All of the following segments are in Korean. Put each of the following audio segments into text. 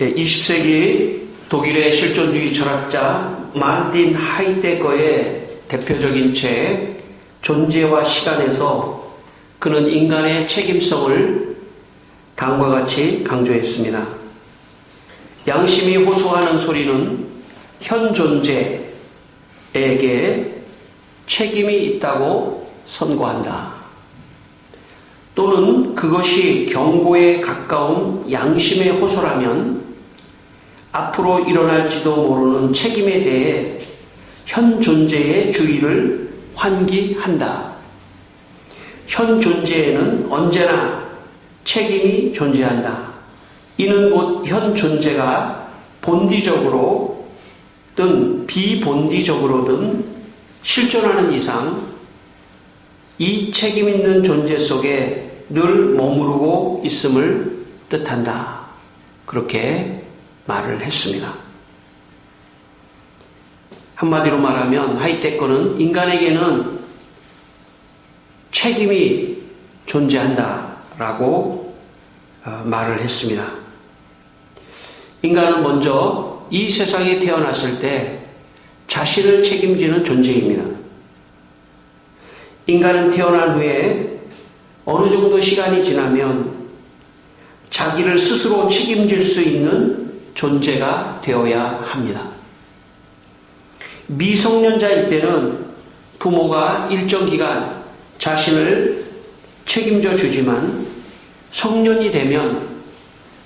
20세기 독일의 실존주의 철학자 마르틴 하이데거의 대표적인 책 존재와 시간에서 그는 인간의 책임성을 다음과 같이 강조했습니다. 양심이 호소하는 소리는 현 존재에게 책임이 있다고 선고한다. 또는 그것이 경고에 가까운 양심의 호소라면 앞으로 일어날지도 모르는 책임에 대해 현 존재의 주의를 환기한다. 현 존재에는 언제나 책임이 존재한다. 이는 곧 현 존재가 본디적으로든 비본디적으로든 실존하는 이상 이 책임 있는 존재 속에 늘 머무르고 있음을 뜻한다. 그렇게 말을 했습니다. 한마디로 말하면 하이데거는 인간에게는 책임이 존재한다라고 말을 했습니다. 인간은 먼저 이 세상에 태어났을 때 자신을 책임지는 존재입니다. 인간은 태어난 후에 어느 정도 시간이 지나면 자기를 스스로 책임질 수 있는 존재가 되어야 합니다. 미성년자일 때는 부모가 일정 기간 자신을 책임져 주지만 성년이 되면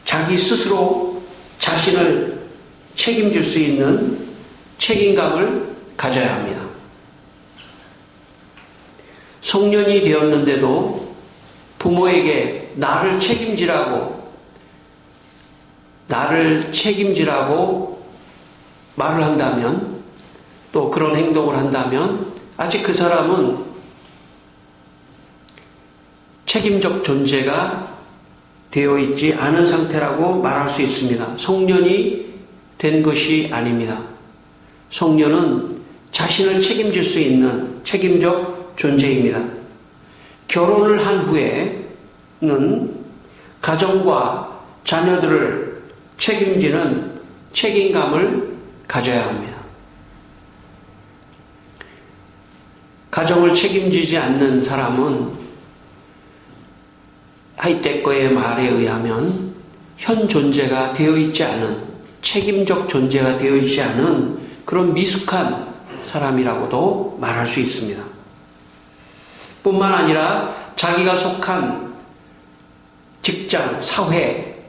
자기 스스로 자신을 책임질 수 있는 책임감을 가져야 합니다. 성년이 되었는데도 부모에게 나를 책임지라고 말을 한다면, 또 그런 행동을 한다면 아직 그 사람은 책임적 존재가 되어 있지 않은 상태라고 말할 수 있습니다. 성년이 된 것이 아닙니다. 성년은 자신을 책임질 수 있는 책임적 존재입니다. 결혼을 한 후에는 가정과 자녀들을 책임지는 책임감을 가져야 합니다. 가정을 책임지지 않는 사람은 하이데거의 말에 의하면 현 존재가 되어 있지 않은, 책임적 존재가 되어 있지 않은 그런 미숙한 사람이라고도 말할 수 있습니다. 뿐만 아니라 자기가 속한 직장, 사회,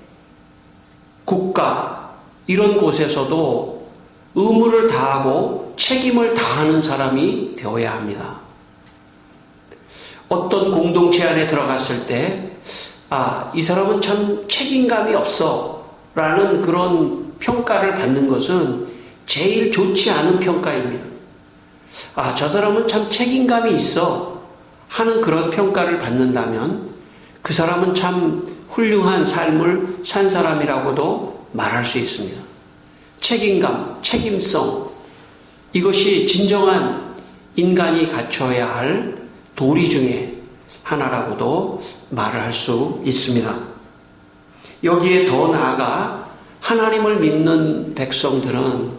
국가 이런 곳에서도 의무를 다하고 책임을 다하는 사람이 되어야 합니다. 어떤 공동체 안에 들어갔을 때 이 사람은 참 책임감이 없어 라는 그런 평가를 받는 것은 제일 좋지 않은 평가입니다. 저 사람은 참 책임감이 있어 하는 그런 평가를 받는다면 그 사람은 참 훌륭한 삶을 산 사람이라고도 말할 수 있습니다. 책임감, 책임성, 이것이 진정한 인간이 갖춰야 할 도리 중에 하나라고도 말을 할 수 있습니다. 여기에 더 나아가 하나님을 믿는 백성들은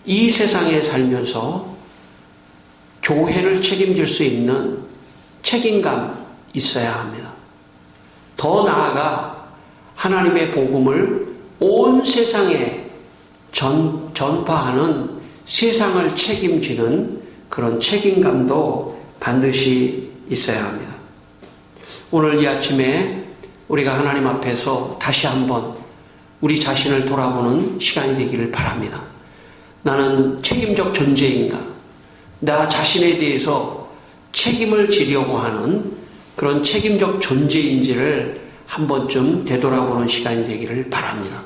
이 세상에 살면서 교회를 책임질 수 있는 책임감 있어야 합니다. 더 나아가 하나님의 복음을 온 세상에 전파하는 세상을 책임지는 그런 책임감도 반드시 있어야 합니다. 오늘 이 아침에 우리가 하나님 앞에서 다시 한번 우리 자신을 돌아보는 시간이 되기를 바랍니다. 나는 책임적 존재인가? 나 자신에 대해서 책임을 지려고 하는 그런 책임적 존재인지를 한 번쯤 되돌아보는 시간이 되기를 바랍니다.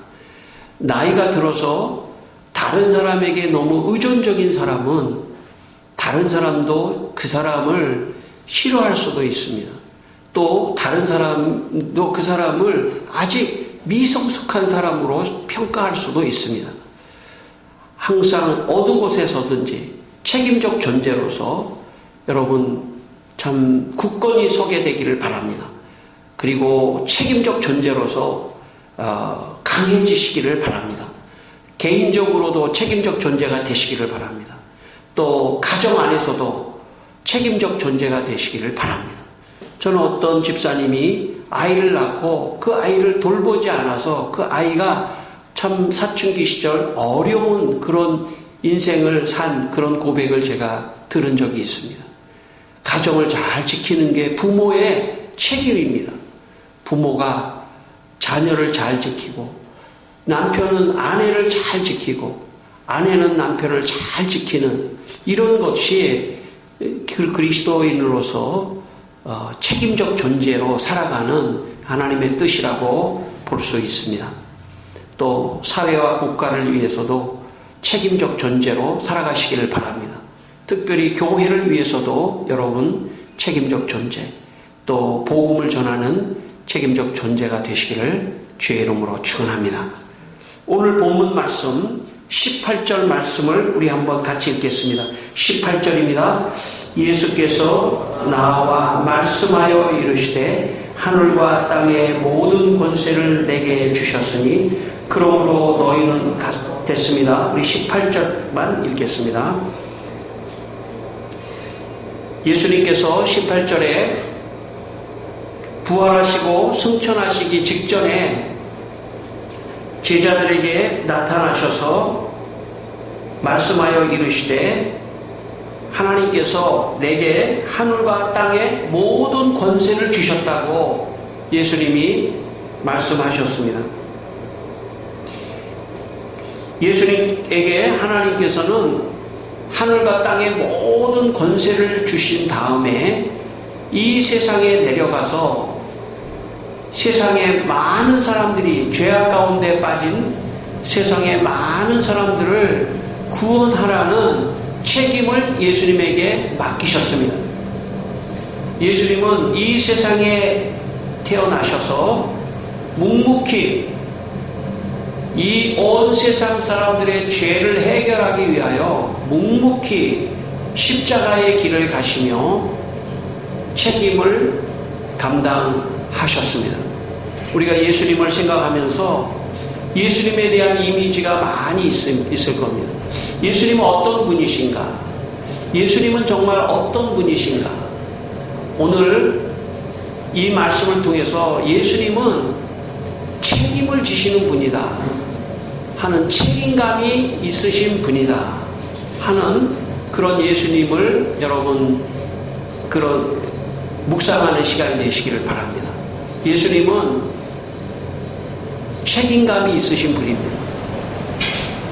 나이가 들어서 다른 사람에게 너무 의존적인 사람은 다른 사람도 그 사람을 싫어할 수도 있습니다. 또 다른 사람도 그 사람을 아직 미성숙한 사람으로 평가할 수도 있습니다. 항상 어느 곳에서든지 책임적 존재로서 여러분 참 굳건히 서게 되기를 바랍니다. 그리고 책임적 존재로서 강해지시기를 바랍니다. 개인적으로도 책임적 존재가 되시기를 바랍니다. 또 가정 안에서도 책임적 존재가 되시기를 바랍니다. 저는 어떤 집사님이 아이를 낳고 그 아이를 돌보지 않아서 그 아이가 참 사춘기 시절 어려운 그런 인생을 산 그런 고백을 제가 들은 적이 있습니다. 가정을 잘 지키는 게 부모의 책임입니다. 부모가 자녀를 잘 지키고 남편은 아내를 잘 지키고 아내는 남편을 잘 지키는 이런 것이 그리스도인으로서 책임적 존재로 살아가는 하나님의 뜻이라고 볼 수 있습니다. 또 사회와 국가를 위해서도 책임적 존재로 살아가시기를 바랍니다. 특별히 교회를 위해서도 여러분 책임적 존재, 또 복음을 전하는 책임적 존재가 되시기를 주의 이름으로 축원합니다. 오늘 본문 말씀 18절 말씀을 우리 한번 같이 읽겠습니다. 18절입니다. 예수께서 나와 말씀하여 이르시되 하늘과 땅의 모든 권세를 내게 주셨으니 그러므로 너희는 됐습니다. 우리 18절만 읽겠습니다. 예수님께서 18절에 부활하시고 승천하시기 직전에 제자들에게 나타나셔서 말씀하여 이르시되 하나님께서 내게 하늘과 땅의 모든 권세를 주셨다고 예수님이 말씀하셨습니다. 예수님에게 하나님께서는 하늘과 땅의 모든 권세를 주신 다음에 이 세상에 내려가서 세상에 많은 사람들이 죄악 가운데 빠진 세상에 많은 사람들을 구원하라는 책임을 예수님에게 맡기셨습니다. 예수님은 이 세상에 태어나셔서 묵묵히 이 온 세상 사람들의 죄를 해결하기 위하여 묵묵히 십자가의 길을 가시며 책임을 감당하셨습니다. 우리가 예수님을 생각하면서 예수님에 대한 이미지가 많이 있을 겁니다. 예수님은 어떤 분이신가? 예수님은 정말 어떤 분이신가? 오늘 이 말씀을 통해서 예수님은 책임을 지시는 분이다 하는 책임감이 있으신 분이다 하는 그런 예수님을 여러분 그런 묵상하는 시간이 되시기를 바랍니다. 예수님은 책임감이 있으신 분입니다.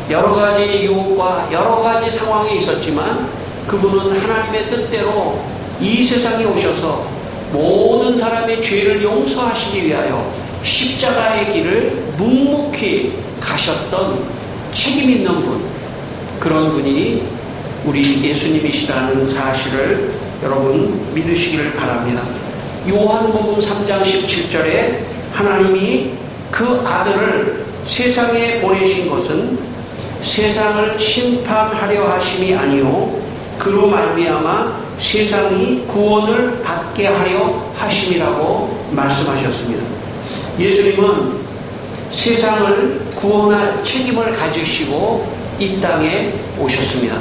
여러 가지 유혹과 여러 가지 상황이 있었지만 그분은 하나님의 뜻대로 이 세상에 오셔서 모든 사람의 죄를 용서하시기 위하여 십자가의 길을 묵묵히 가셨던 책임 있는 분, 그런 분이 우리 예수님이시라는 사실을 여러분 믿으시기를 바랍니다. 요한복음 3장 17절에 하나님이 그 아들을 세상에 보내신 것은 세상을 심판하려 하심이 아니요 그로 말미암아 세상이 구원을 받게 하려 하심이라고 말씀하셨습니다. 예수님은 세상을 구원할 책임을 가지시고 이 땅에 오셨습니다.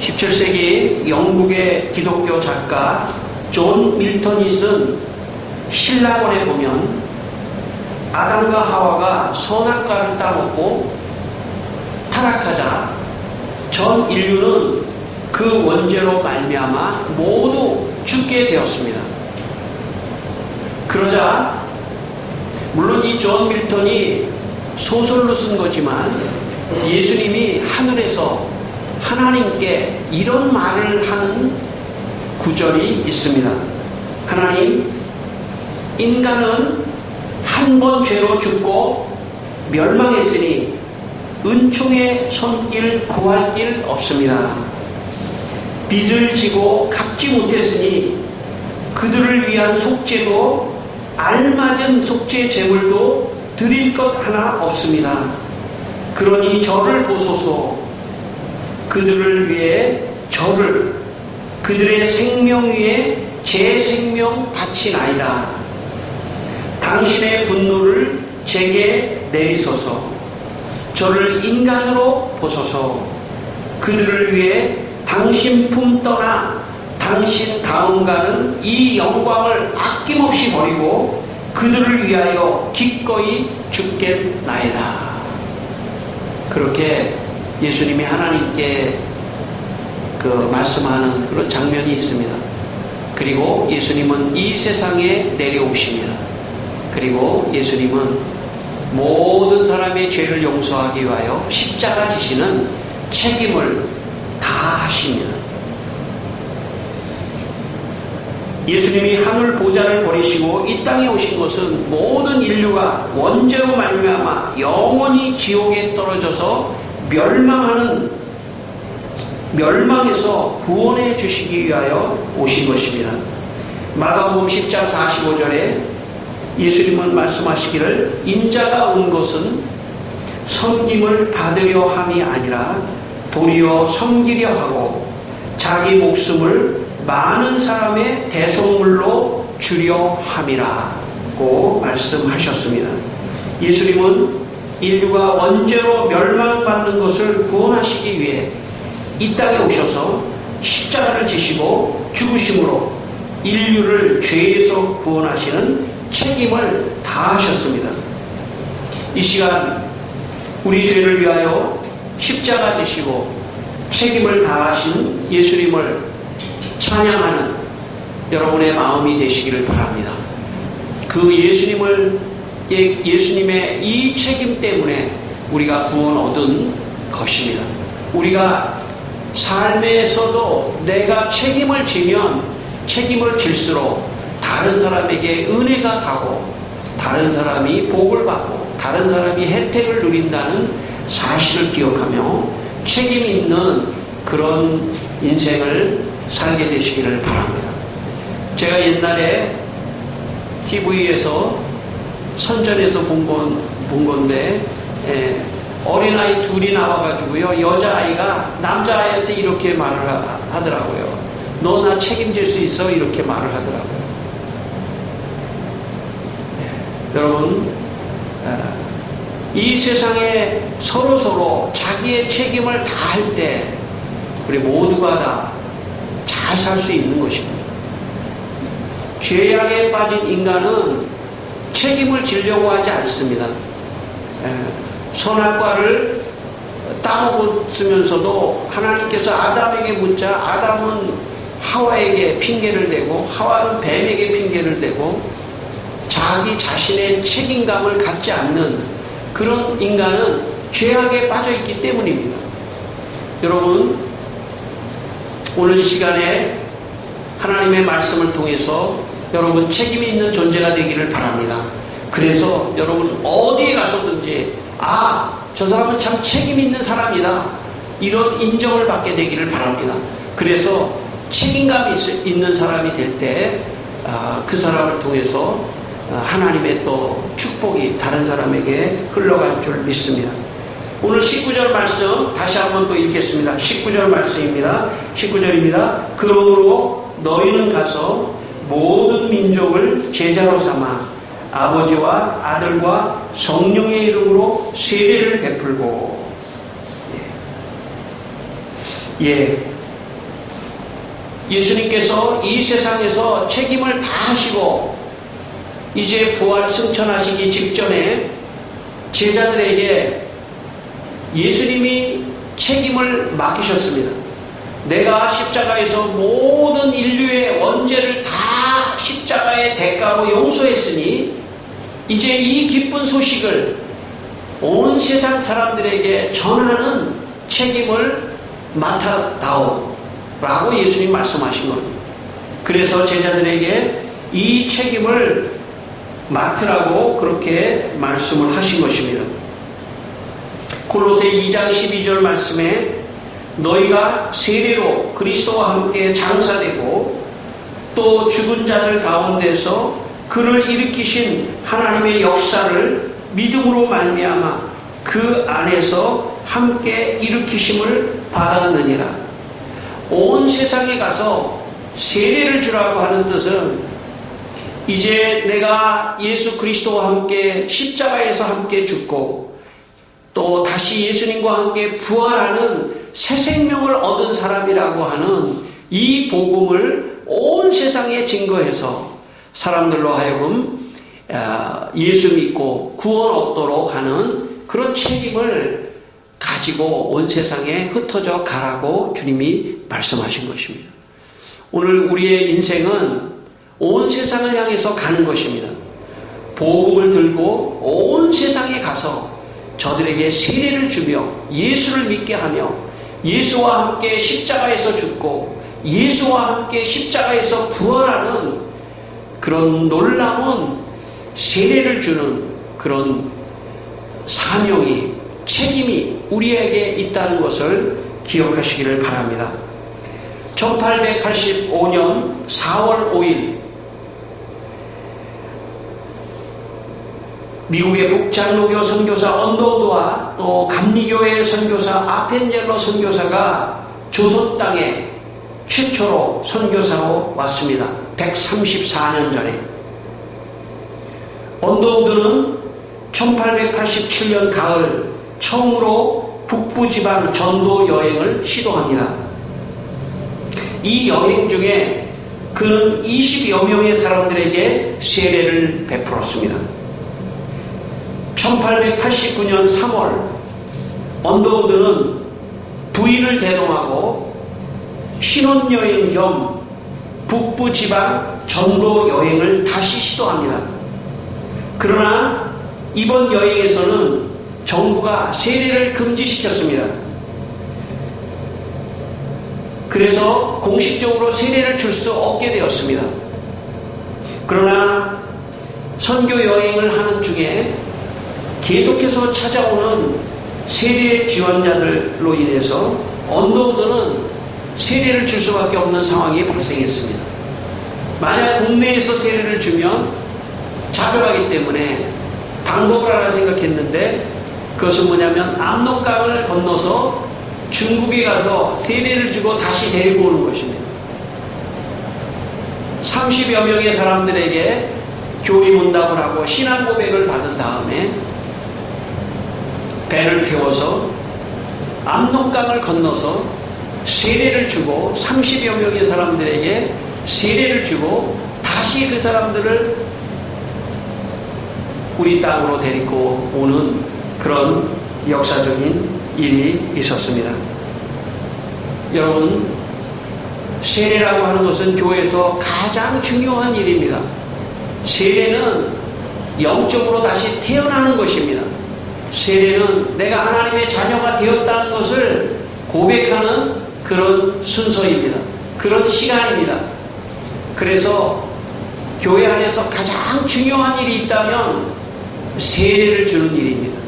17세기 영국의 기독교 작가 존 밀턴이 쓴 신라본에 보면 아담과 하와가 선악과를 따먹고 타락하자 전 인류는 그 원죄로 말미암아 모두 죽게 되었습니다. 그러자 물론 이 존 밀턴이 소설로 쓴 거지만 예수님이 하늘에서 하나님께 이런 말을 하는 구절이 있습니다. 하나님, 인간은 한 번 죄로 죽고 멸망했으니 은총의 손길 구할 길 없습니다. 빚을 지고 갚지 못했으니 그들을 위한 속죄도 알맞은 속죄 제물도 드릴 것 하나 없습니다. 그러니 저를 보소서. 그들을 위해 저를 그들의 생명 위에 제 생명 바치나이다. 당신의 분노를 제게 내리소서. 저를 인간으로 보소서. 그들을 위해 당신 품 떠나 당신 다음 가는 이 영광을 아낌없이 버리고 그들을 위하여 기꺼이 죽겠나이다. 그렇게 예수님이 하나님께 말씀하는 그런 장면이 있습니다. 그리고 예수님은 이 세상에 내려오십니다. 그리고 예수님은 모든 사람의 죄를 용서하기 위하여 십자가 지시는 책임을 다 하십니다. 예수님이 하늘 보좌를 버리시고 이 땅에 오신 것은 모든 인류가 원죄로 말미암아 영원히 지옥에 떨어져서 멸망에서 구원해 주시기 위하여 오신 것입니다. 마가복음 10장 45절에 예수님은 말씀하시기를 인자가 온 것은 섬김을 받으려 함이 아니라 도리어 섬기려 하고 자기 목숨을 많은 사람의 대속물로 주려 함이라고 말씀하셨습니다. 예수님은 인류가 원죄로 멸망받는 것을 구원하시기 위해 이 땅에 오셔서 십자가를 지시고 죽으심으로 인류를 죄에서 구원하시는 책임을 다하셨습니다. 이 시간 우리 죄를 위하여 십자가 지시고 책임을 다하신 예수님을 찬양하는 여러분의 마음이 되시기를 바랍니다. 그 예수님의 이 책임 때문에 우리가 구원 얻은 것입니다. 우리가 삶에서도 내가 책임을 지면 책임을 질수록 다른 사람에게 은혜가 가고 다른 사람이 복을 받고 다른 사람이 혜택을 누린다는 사실을 기억하며 책임 있는 그런 인생을 살게 되시기를 바랍니다. 제가 옛날에 TV에서 선전에서 본 건데 어린아이 둘이 나와가지고요, 여자아이가 남자아이한테 이렇게 말을 하더라고요. 너 나 책임질 수 있어? 이렇게 말을 하더라고요. 여러분, 이 세상에 서로 자기의 책임을 다할 때 우리 모두가 다 잘 살 수 있는 것입니다. 죄악에 빠진 인간은 책임을 지려고 하지 않습니다. 선악과를 따먹었으면서도 하나님께서 아담에게 묻자 아담은 하와에게 핑계를 대고 하와는 뱀에게 핑계를 대고 자기 자신의 책임감을 갖지 않는 그런 인간은 죄악에 빠져 있기 때문입니다. 여러분, 오늘 이 시간에 하나님의 말씀을 통해서 여러분 책임이 있는 존재가 되기를 바랍니다. 그래서 여러분 어디에 가서든지 저 사람은 참 책임 있는 사람이다, 이런 인정을 받게 되기를 바랍니다. 그래서 책임감이 있는 사람이 될 때 그 사람을 통해서 하나님의 또 축복이 다른 사람에게 흘러갈 줄 믿습니다. 오늘 19절 말씀 다시 한번 또 읽겠습니다. 19절 말씀입니다. 19절입니다. 그러므로 너희는 가서 모든 민족을 제자로 삼아 아버지와 아들과 성령의 이름으로 세례를 베풀고 예수님께서 이 세상에서 책임을 다 하시고 이제 부활 승천하시기 직전에 제자들에게 예수님이 책임을 맡기셨습니다. 내가 십자가에서 모든 인류의 원죄를 다 십자가의 대가로 용서했으니 이제 이 기쁜 소식을 온 세상 사람들에게 전하는 책임을 맡아다오 라고 예수님 말씀하신 겁니다. 그래서 제자들에게 이 책임을 맡으라고 그렇게 말씀을 하신 것입니다. 골로새 2장 12절 말씀에 너희가 세례로 그리스도와 함께 장사되고 또 죽은 자들 가운데서 그를 일으키신 하나님의 역사를 믿음으로 말미암아 그 안에서 함께 일으키심을 받았느니라. 온 세상에 가서 세례를 주라고 하는 뜻은 이제 내가 예수 그리스도와 함께 십자가에서 함께 죽고 또 다시 예수님과 함께 부활하는 새 생명을 얻은 사람이라고 하는 이 복음을 온 세상에 증거해서 사람들로 하여금 예수 믿고 구원 얻도록 하는 그런 책임을 가지고 온 세상에 흩어져 가라고 주님이 말씀하신 것입니다. 오늘 우리의 인생은 온 세상을 향해서 가는 것입니다. 복음을 들고 온 세상에 가서 저들에게 세례를 주며 예수를 믿게 하며 예수와 함께 십자가에서 죽고 예수와 함께 십자가에서 부활하는 그런 놀라운 세례를 주는 그런 사명이 책임이 우리에게 있다는 것을 기억하시기를 바랍니다. 1885년 4월 5일 미국의 북장로교 선교사 언더우드와 또 감리교회 선교사 아펜젤러 선교사가 조선 땅에 최초로 선교사로 왔습니다. 134년 전에. 언더우드는 1887년 가을 처음으로 북부지방 전도 여행을 시도합니다. 이 여행 중에 그는 20여 명의 사람들에게 세례를 베풀었습니다. 1889년 3월 언더우드는 부인을 대동하고 신혼여행 겸 북부지방 전도 여행을 다시 시도합니다. 그러나 이번 여행에서는 정부가 세례를 금지시켰습니다. 그래서 공식적으로 세례를 줄 수 없게 되었습니다. 그러나 선교 여행을 하는 중에 계속해서 찾아오는 세례 지원자들로 인해서 언더우드는 세례를 줄 수밖에 없는 상황이 발생했습니다. 만약 국내에서 세례를 주면 잡혀가기 때문에 방법을 하나 생각했는데 그것은 뭐냐면 압록강을 건너서 중국에 가서 세례를 주고 다시 데리고 오는 것입니다. 30여 명의 사람들에게 교리 문답을 하고 신앙 고백을 받은 다음에 배를 태워서 압록강을 건너서 세례를 주고 30여 명의 사람들에게 세례를 주고 다시 그 사람들을 우리 땅으로 데리고 오는 그런 역사적인 일이 있었습니다. 여러분, 세례라고 하는 것은 교회에서 가장 중요한 일입니다. 세례는 영적으로 다시 태어나는 것입니다. 세례는 내가 하나님의 자녀가 되었다는 것을 고백하는 그런 순서입니다. 그런 시간입니다. 그래서 교회 안에서 가장 중요한 일이 있다면 세례를 주는 일입니다.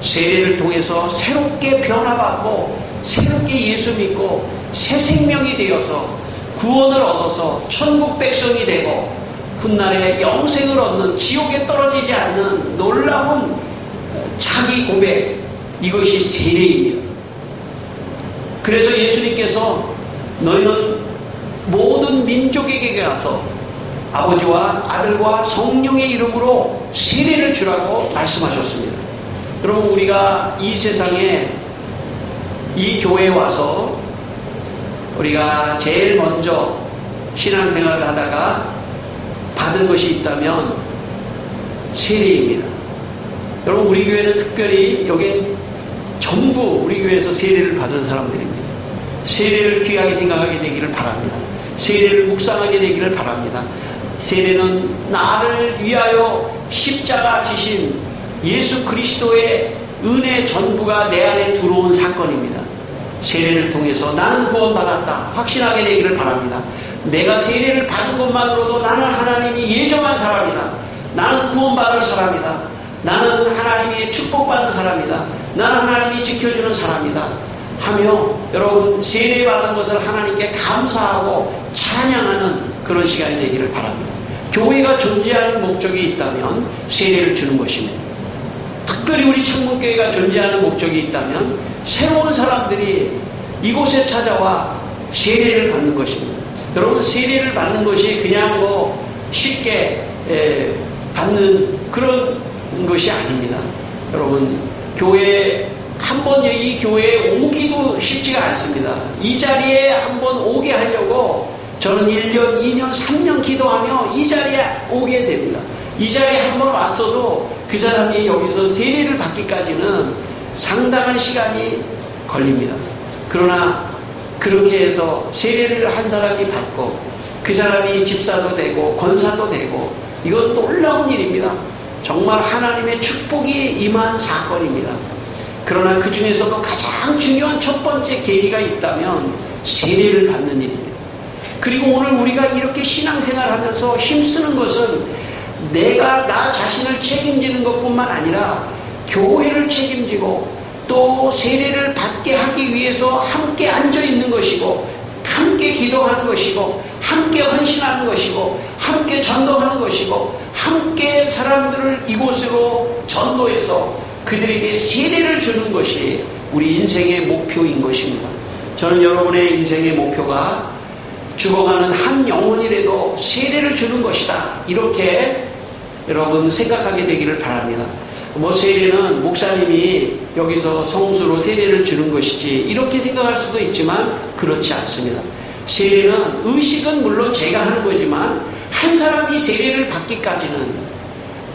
세례를 통해서 새롭게 변화받고 새롭게 예수 믿고 새 생명이 되어서 구원을 얻어서 천국 백성이 되고 훗날에 영생을 얻는 지옥에 떨어지지 않는 놀라운 자기 고백, 이것이 세례입니다. 그래서 예수님께서 너희는 모든 민족에게 가서 아버지와 아들과 성령의 이름으로 세례를 주라고 말씀하셨습니다. 여러분, 우리가 이 세상에 이 교회에 와서 우리가 제일 먼저 신앙생활을 하다가 받은 것이 있다면 세례입니다. 여러분, 우리 교회는 특별히 여기 전부 우리 교회에서 세례를 받은 사람들입니다. 세례를 귀하게 생각하게 되기를 바랍니다. 세례를 묵상하게 되기를 바랍니다. 세례는 나를 위하여 십자가 지신 예수 그리스도의 은혜 전부가 내 안에 들어온 사건입니다. 세례를 통해서 나는 구원받았다 확신하게 되기를 바랍니다. 내가 세례를 받은 것만으로도 나는 하나님이 예정한 사람이다. 나는 구원받을 사람이다. 나는 하나님의 축복받은 사람이다. 나는 하나님이 지켜주는 사람이다 하며 여러분, 세례받은 것을 하나님께 감사하고 찬양하는 그런 시간이 되기를 바랍니다. 교회가 존재하는 목적이 있다면 세례를 주는 것입니다. 특별히 우리 창문교회가 존재하는 목적이 있다면 새로운 사람들이 이곳에 찾아와 세례를 받는 것입니다. 여러분, 세례를 받는 것이 그냥 쉽게 받는 그런 것이 아닙니다. 여러분, 교회 한번 이 교회에 오기도 쉽지가 않습니다. 이 자리에 한번 오게 하려고 저는 1년, 2년, 3년 기도하며 이 자리에 오게 됩니다. 이 자리에 한번 왔어도 그 사람이 여기서 세례를 받기까지는 상당한 시간이 걸립니다. 그러나 그렇게 해서 세례를 한 사람이 받고 그 사람이 집사도 되고 권사도 되고 이건 놀라운 일입니다. 정말 하나님의 축복이 임한 사건입니다. 그러나 그 중에서도 가장 중요한 첫 번째 계기가 있다면 세례를 받는 일입니다. 그리고 오늘 우리가 이렇게 신앙생활하면서 힘쓰는 것은 내가 나 자신을 책임지는 것뿐만 아니라 교회를 책임지고 또 세례를 받게 하기 위해서 함께 앉아 있는 것이고 함께 기도하는 것이고 함께 헌신하는 것이고 함께 전도하는 것이고 함께 사람들을 이곳으로 전도해서 그들에게 세례를 주는 것이 우리 인생의 목표인 것입니다. 저는 여러분의 인생의 목표가 죽어가는 한 영혼이라도 세례를 주는 것이다, 이렇게 여러분 생각하게 되기를 바랍니다. 세례는 목사님이 여기서 성수로 세례를 주는 것이지 이렇게 생각할 수도 있지만 그렇지 않습니다. 세례는 의식은 물론 제가 하는 거지만 한 사람이 세례를 받기까지는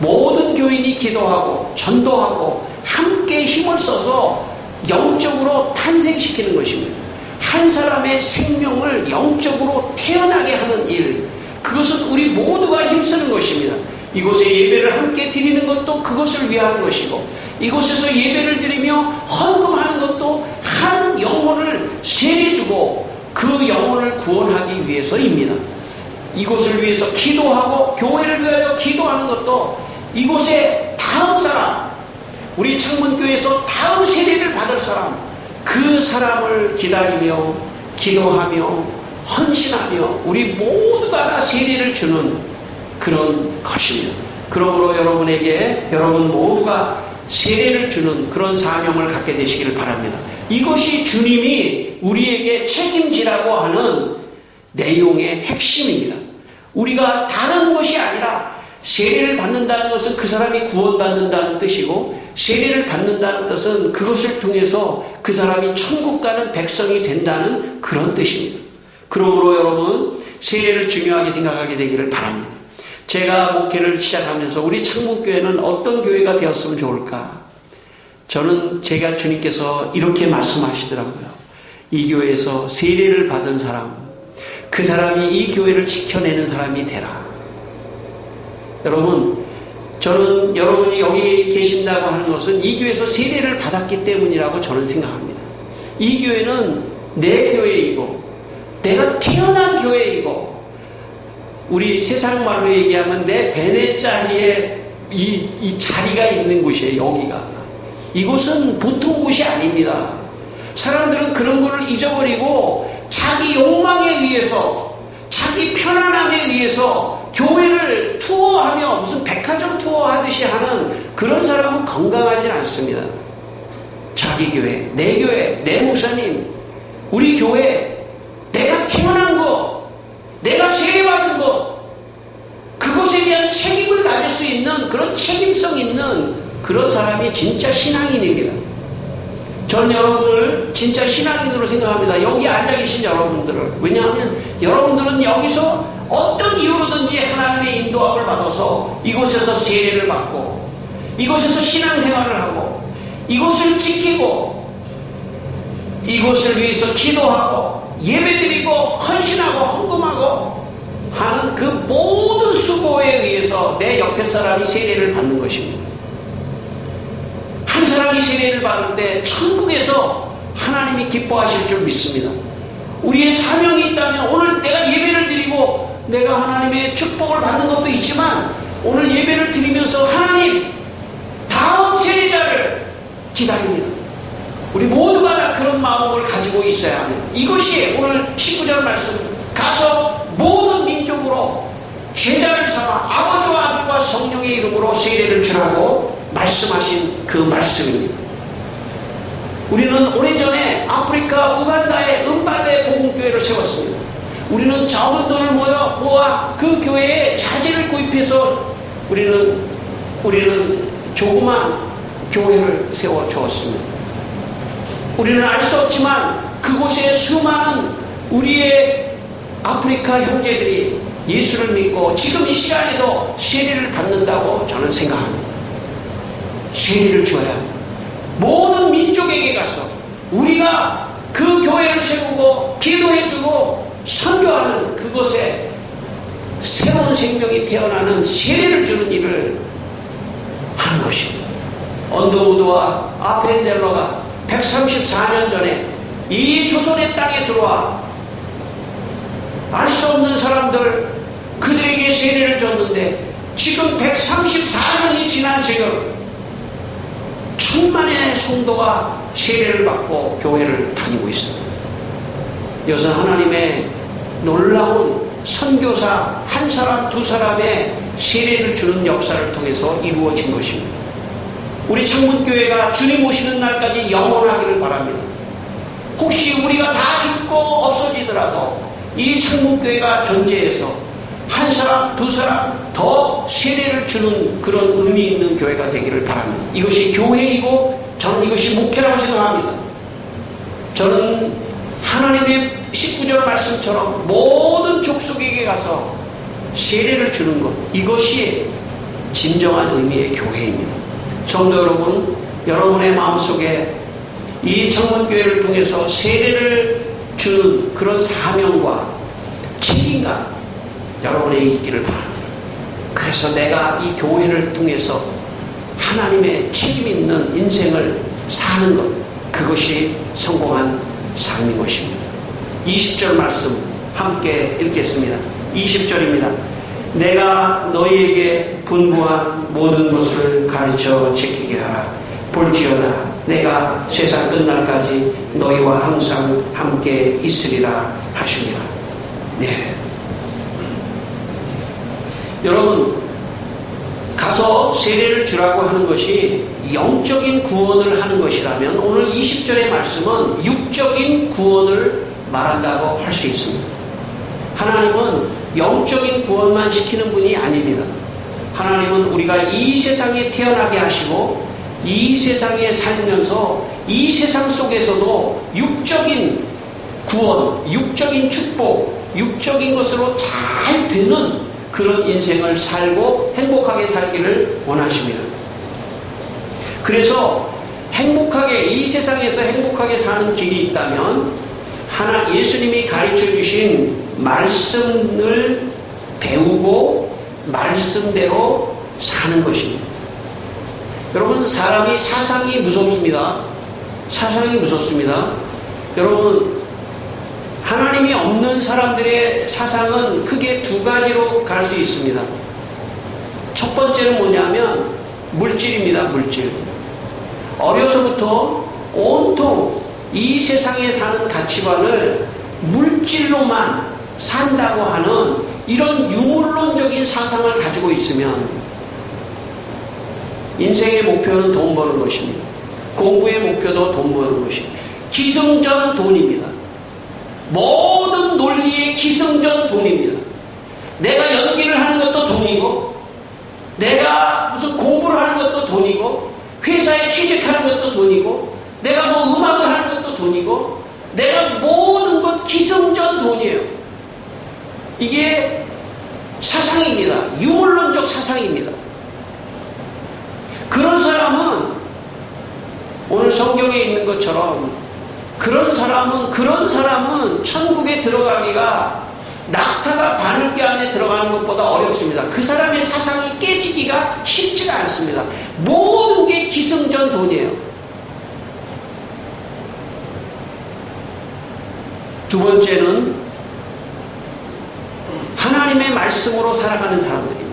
모든 교인이 기도하고 전도하고 함께 힘을 써서 영적으로 탄생시키는 것입니다. 한 사람의 생명을 영적으로 태어나게 하는 일, 그것은 우리 모두가 힘쓰는 것입니다. 이곳에 예배를 함께 드리는 것도 그것을 위한 것이고 이곳에서 예배를 드리며 헌금하는 것도 한 영혼을 세례주고 그 영혼을 구원하기 위해서입니다. 이곳을 위해서 기도하고 교회를 위하여 기도하는 것도 이곳에 다음 사람, 우리 창문교회에서 다음 세례를 받을 사람, 그 사람을 기다리며 기도하며 헌신하며 우리 모두가 다 세례를 주는 그런 것입니다. 그러므로 여러분에게 여러분 모두가 세례를 주는 그런 사명을 갖게 되시기를 바랍니다. 이것이 주님이 우리에게 책임지라고 하는 내용의 핵심입니다. 우리가 다른 것이 아니라 세례를 받는다는 것은 그 사람이 구원받는다는 뜻이고 세례를 받는다는 뜻은 그것을 통해서 그 사람이 천국 가는 백성이 된다는 그런 뜻입니다. 그러므로 여러분 세례를 중요하게 생각하게 되기를 바랍니다. 제가 목회를 시작하면서 우리 창문교회는 어떤 교회가 되었으면 좋을까? 저는 제가 주님께서 이렇게 말씀하시더라고요. 이 교회에서 세례를 받은 사람, 그 사람이 이 교회를 지켜내는 사람이 되라. 여러분, 저는 여러분이 여기 계신다고 하는 것은 이 교회에서 세례를 받았기 때문이라고 저는 생각합니다. 이 교회는 내 교회이고 내가 태어난 교회이고 우리 세상 말로 얘기하면 내 베네 자리에 이 자리가 있는 곳이에요. 여기가. 이곳은 보통 곳이 아닙니다. 사람들은 그런 거를 잊어버리고 자기 욕망에 의해서 자기 편안함에 의해서 교회를 투어하며 무슨 백화점 투어하듯이 하는 그런 사람은 건강하지 않습니다. 자기 교회, 내 목사님, 우리 교회, 내가 태어난 것, 내가 세례받은 것, 그것에 대한 책임을 가질 수 있는 그런 책임성 있는 그런 사람이 진짜 신앙인입니다. 전 여러분을 진짜 신앙인으로 생각합니다. 여기 앉아 계신 여러분들을. 왜냐하면 여러분들은 여기서 어떤 이유로든지 하나님의 인도함을 받아서 이곳에서 세례를 받고 이곳에서 신앙생활을 하고 이곳을 지키고 이곳을 위해서 기도하고 예배드리고 헌신하고 헌금하고 하는 그 모든 수고에 의해서 내 옆에 사람이 세례를 받는 것입니다. 한 사람이 세례를 받을 때 천국에서 하나님이 기뻐하실 줄 믿습니다. 우리의 사명이 있다면 오늘 내가 예배를 드리고 내가 하나님의 축복을 받는 것도 있지만 오늘 예배를 드리면서 하나님 다음 세례자를 기다립니다. 우리 모두가 다 그런 마음을 가지고 있어야 합니다. 이것이 오늘 19절 말씀, 가서 모든 민족으로 제자를 삼아 아버지와 아들과 성령의 이름으로 세례를 주라고 말씀하신 그 말씀입니다. 우리는 오래전에 아프리카 우간다에 은발레 복음교회를 세웠습니다. 우리는 적은 돈을 모아 그 교회에 자재를 구입해 옆에서 우리는 조그만 교회를 세워 주었습니다. 우리는 알 수 없지만 그곳에 수많은 우리의 아프리카 형제들이 예수를 믿고 지금 이 시간에도 세례를 받는다고 저는 생각합니다. 세례를 줘야 합니다. 모든 민족에게 가서 우리가 그 교회를 세우고 기도해주고 선교하는 그곳에 새로운 생명이 태어나는 세례를 주는 일을 하는 것입니다. 언더우드와 아펜젤러가 134년 전에 이 조선의 땅에 들어와 알 수 없는 사람들 그들에게 세례를 줬는데 지금 134년이 지난 지금 천만의 성도가 세례를 받고 교회를 다니고 있습니다. 여기서 하나님의 놀라운 선교사 한 사람 두 사람의 세례를 주는 역사를 통해서 이루어진 것입니다. 우리 창문교회가 주님 오시는 날까지 영원하기를 바랍니다. 혹시 우리가 다 죽고 없어지더라도 이 창문교회가 존재해서 한 사람 두 사람 더 세례를 주는 그런 의미 있는 교회가 되기를 바랍니다. 이것이 교회이고 저는 이것이 목회라고 생각합니다. 저는 하나님의 19절 말씀처럼 모든 족속에게 가서 세례를 주는 것, 이것이 진정한 의미의 교회입니다. 성도 여러분, 여러분의 마음속에 이 창문교회를 통해서 세례를 주는 그런 사명과 책임감 여러분에게 있기를 바랍니다. 그래서 내가 이 교회를 통해서 하나님의 책임 있는 인생을 사는 것, 그것이 성공한 삶인 것입니다. 20절 말씀 함께 읽겠습니다. 20절입니다. 내가 너희에게 분부한 모든 것을 가르쳐 지키게 하라. 볼지어다 내가 세상 끝날까지 너희와 항상 함께 있으리라 하시니라. 네. 여러분, 가서 세례를 주라고 하는 것이 영적인 구원을 하는 것이라면 오늘 20절의 말씀은 육적인 구원을 말한다고 할 수 있습니다. 하나님은 영적인 구원만 시키는 분이 아닙니다. 하나님은 우리가 이 세상에 태어나게 하시고 이 세상에 살면서 이 세상 속에서도 육적인 구원, 육적인 축복, 육적인 것으로 잘 되는 그런 인생을 살고 행복하게 살기를 원하십니다. 그래서 행복하게, 이 세상에서 행복하게 사는 길이 있다면 예수님이 가르쳐 주신 말씀을 배우고 말씀대로 사는 것입니다. 여러분, 사상이 무섭습니다. 사상이 무섭습니다. 여러분, 하나님이 없는 사람들의 사상은 크게 두 가지로 갈 수 있습니다. 첫 번째는 뭐냐면 물질입니다. 물질. 어려서부터 온통 이 세상에 사는 가치관을 물질로만 산다고 하는 이런 유물론적인 사상을 가지고 있으면 인생의 목표는 돈 버는 것입니다. 공부의 목표도 돈 버는 것입니다. 기승전 돈입니다. 모든 논리의 기승전 돈입니다. 내가 연기를 하는 것도 돈이고, 내가 무슨 공부를 하는 것도 돈이고, 회사에 취직하는 것도 돈이고, 내가 뭐 음악을 하는 것도 돈이고, 내가 모든 것 기승전 돈이에요. 이게 사상입니다. 유물론적 사상입니다. 그런 사람은 오늘 성경에 있는 것처럼 그런 사람은 천국에 들어가기가 낙타가 바늘귀 안에 들어가는 것보다 어렵습니다. 그 사람의 사상이 깨지기가 쉽지가 않습니다. 모든 게 기승전 돈이에요. 두 번째는 하나님의 말씀으로 살아가는 사람들입니다.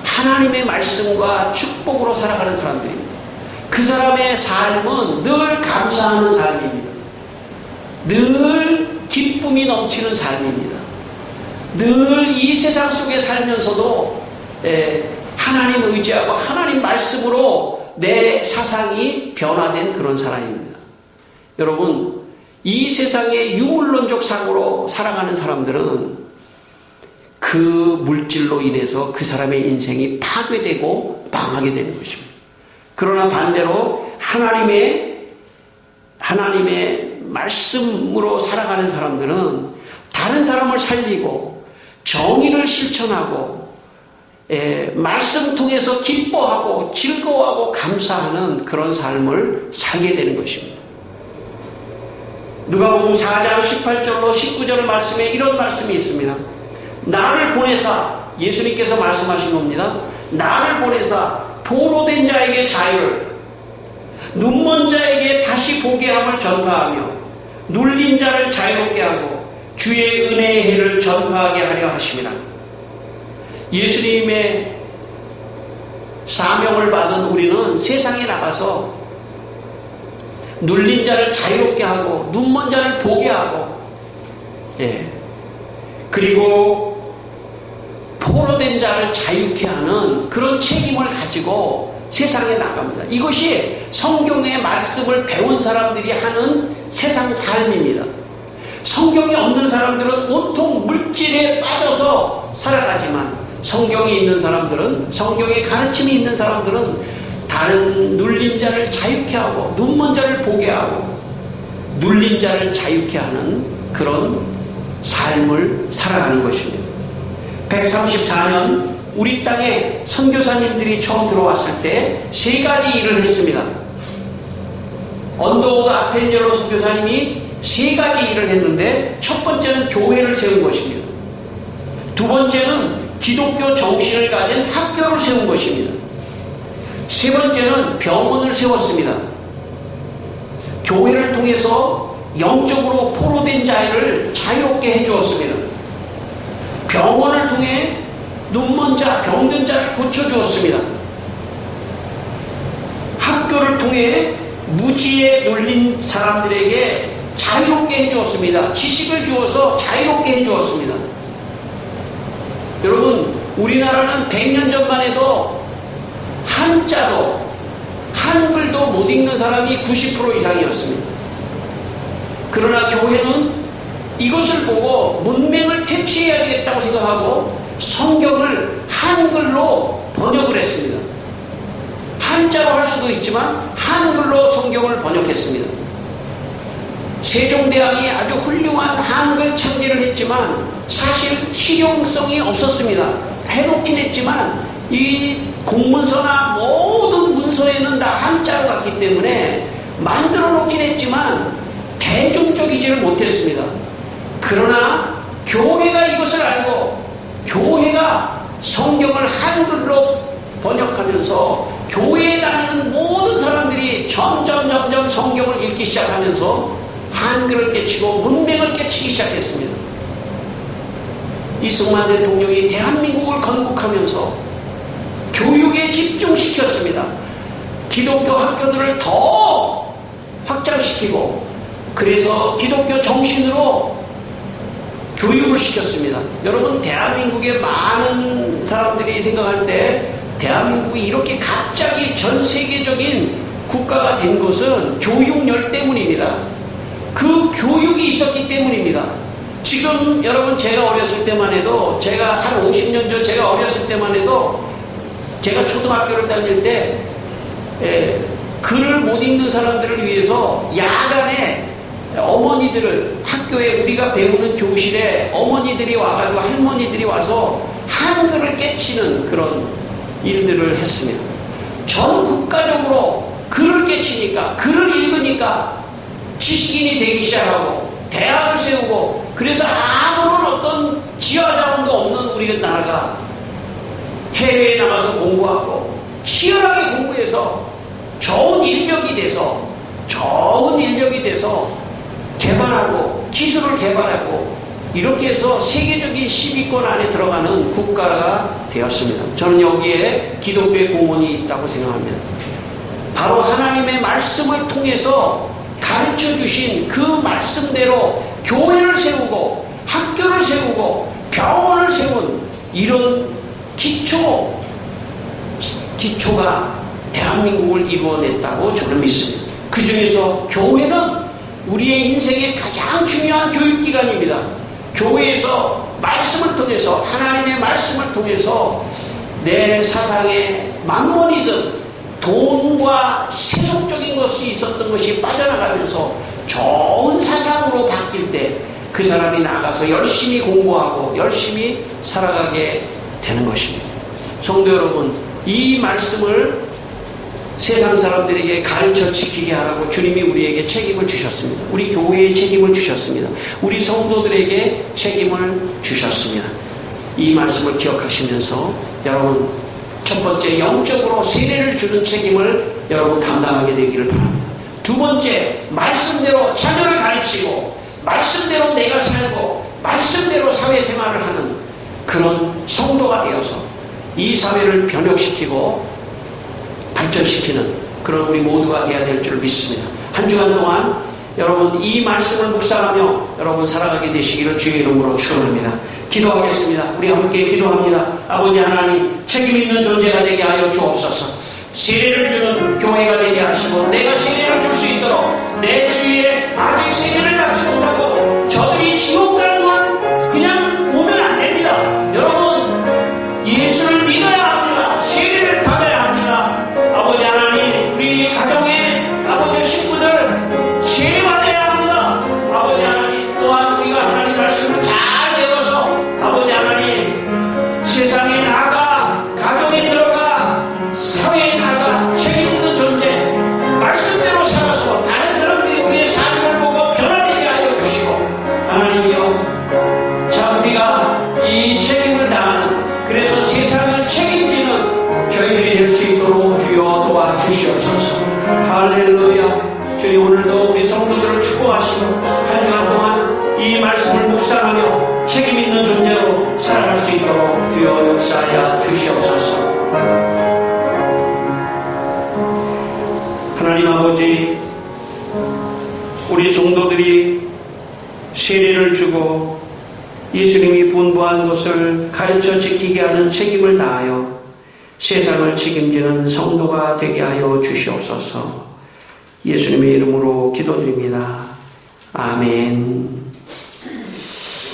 하나님의 말씀과 축복으로 살아가는 사람들입니다. 그 사람의 삶은 늘 감사하는 삶입니다. 늘 기쁨이 넘치는 삶입니다. 늘 이 세상 속에 살면서도 하나님 의지하고 하나님 말씀으로 내 사상이 변화된 그런 사람입니다. 여러분, 이 세상의 유물론적 사고로 살아가는 사람들은 그 물질로 인해서 그 사람의 인생이 파괴되고 망하게 되는 것입니다. 그러나 반대로 하나님의 말씀으로 살아가는 사람들은 다른 사람을 살리고 정의를 실천하고 말씀 통해서 기뻐하고 즐거워하고 감사하는 그런 삶을 살게 되는 것입니다. 누가복음 4장 18절로 19절 말씀에 이런 말씀이 있습니다. 나를 보내사, 예수님께서 말씀하신 겁니다. 나를 보내사 포로된 자에게 자유를, 눈먼 자에게 다시 보게 함을 전파하며 눌린 자를 자유롭게 하고 주의 은혜의 해를 전파하게 하려 하심이라. 예수님의 사명을 받은 우리는 세상에 나가서 눌린 자를 자유롭게 하고 눈먼 자를 보게 하고 그리고 포로된 자를 자유케 하는 그런 책임을 가지고 세상에 나갑니다. 이것이 성경의 말씀을 배운 사람들이 하는 세상 삶입니다. 성경이 없는 사람들은 온통 물질에 빠져서 살아가지만 성경이 있는 사람들은, 성경의 가르침이 있는 사람들은 다른 눌린 자를 자유케 하고 눈먼 자를 보게 하고 눌린 자를 자유케 하는 그런 삶을 살아가는 것입니다. 134년 우리 땅에 선교사님들이 처음 들어왔을 때 세 가지 일을 했습니다. 언더우드 아펜젤로 선교사님이 세 가지 일을 했는데, 첫 번째는 교회를 세운 것입니다. 두 번째는 기독교 정신을 가진 학교를 세운 것입니다. 세 번째는 병원을 세웠습니다. 교회를 통해서 영적으로 포로된 자를 자유롭게 해주었습니다. 병원을 통해 눈먼 자, 병든 자를 고쳐주었습니다. 학교를 통해 무지에 눌린 사람들에게 자유롭게 해주었습니다. 지식을 주어서 자유롭게 해주었습니다. 여러분, 우리나라는 100년 전만 해도 한자도 한글도 못 읽는 사람이 90% 이상이었습니다. 그러나 교회는 이것을 보고 문맹을 퇴치해야 되겠다고 생각하고 성경을 한글로 번역을 했습니다. 한자로 할 수도 있지만 한글로 성경을 번역했습니다. 세종대왕이 아주 훌륭한 한글 창제를 했지만 사실 실용성이 없었습니다. 해놓긴 했지만 이 공문서나 모든 문서에는 다 한자로 갔기 때문에 만들어 놓긴 했지만 대중적이지를 못했습니다. 그러나 교회가 이것을 알고 교회가 성경을 한글로 번역하면서 교회에 다니는 모든 사람들이 점점 성경을 읽기 시작하면서 한글을 깨치고 문맹을 깨치기 시작했습니다. 이승만 대통령이 대한민국을 건국하면서 교육에 집중시켰습니다. 기독교 학교들을 더 확장시키고 그래서 기독교 정신으로 교육을 시켰습니다. 여러분, 대한민국의 많은 사람들이 생각할 때 대한민국이 이렇게 갑자기 전 세계적인 국가가 된 것은 교육열 때문입니다. 그 교육이 있었기 때문입니다. 지금 여러분, 제가 어렸을 때만 해도, 제가 한 50년 전 제가 어렸을 때만 해도 제가 초등학교를 다닐 때 글을 못 읽는 사람들을 위해서 야간에 어머니들을, 학교에 우리가 배우는 교실에 어머니들이 와가지고 할머니들이 와서 한글을 깨치는 그런 일들을 했습니다. 전 국가적으로 글을 깨치니까, 글을 읽으니까 지식인이 되기 시작하고 대학을 세우고, 그래서 아무런 어떤 지하자원도 없는 우리나라가 해외에 나가서 공부하고 치열하게 공부해서 좋은 인력이 돼서 개발하고 기술을 개발하고 이렇게 해서 세계적인 10위권 안에 들어가는 국가가 되었습니다. 저는 여기에 기독교의 공헌이 있다고 생각합니다. 바로 하나님의 말씀을 통해서 가르쳐 주신 그 말씀대로 교회를 세우고 학교를 세우고 병원을 세운 이런 기초가 대한민국을 이루어냈다고 저는 믿습니다. 그 중에서 교회는 우리의 인생의 가장 중요한 교육기관입니다. 교회에서 말씀을 통해서, 하나님의 말씀을 통해서 내 사상에 만모니즘, 돈과 세속적인 것이 있었던 것이 빠져나가면서 좋은 사상으로 바뀔 때 그 사람이 나가서 열심히 공부하고 열심히 살아가게 되는 것입니다. 성도 여러분, 이 말씀을 세상 사람들에게 가르쳐 지키게 하라고 주님이 우리에게 책임을 주셨습니다. 우리 교회에 책임을 주셨습니다. 우리 성도들에게 책임을 주셨습니다. 이 말씀을 기억하시면서 여러분, 첫 번째, 영적으로 세례를 주는 책임을 여러분 감당하게 되기를 바랍니다. 두 번째, 말씀대로 자녀를 가르치고 말씀대로 내가 살고 말씀대로 사회생활을 하는 그런 성도가 되어서 이 사회를 변혁시키고 발전시키는 그런 우리 모두가 되어야 될 줄 믿습니다. 한 주간 동안 여러분 이 말씀을 묵상하며 여러분 살아가게 되시기를 주의 이름으로 축원합니다. 기도하겠습니다. 우리 함께 기도합니다. 아버지 하나님, 책임 있는 존재가 되게 하여 주옵소서. 세례를 주는 교회가 되게 하시고 내가 세례를 줄 수 있도록 내 주위에 아직 세례를 받지 못하고 저들이 지옥 가는 걸 그냥 보면 안 됩니다. 여러분, 예수를 믿어야 합니다. 세례를 받아야 합니다. 아버지 하나님, 우리 가정의 아버지 식구들 세례 받아야 합니다. 아버지 하나님, 또한 우리가 하나님 말씀을 잘 배워서 아버지 하나님 세상에 나가, 가정에 들어가, 사회에 나가 책임 있는 존재, 말씀대로 살아서 다른 사람들이 우리의 삶을 보고 변화되게 하여 주시고, 하나님이여, 자, 우리가 이 책임을 다하는, 그래서 세상을 책임지는 저희들이 될 수 있도록 주여 도와주시옵소서. 할렐루야. 주님, 오늘도 우리 성도들을 축복하시고 한 주간 동안 이 말씀을 묵상하며 책임 있는 존재로 살아갈 수 있도록 주여 역사하여 주시옵소서. 하나님 아버지, 우리 성도들이 세례를 주고 예수님이 분부한 것을 가르쳐 지키게 하는 책임을 다하여 세상을 책임지는 성도가 되게 하여 주시옵소서. 예수님의 이름으로 기도드립니다. 아멘.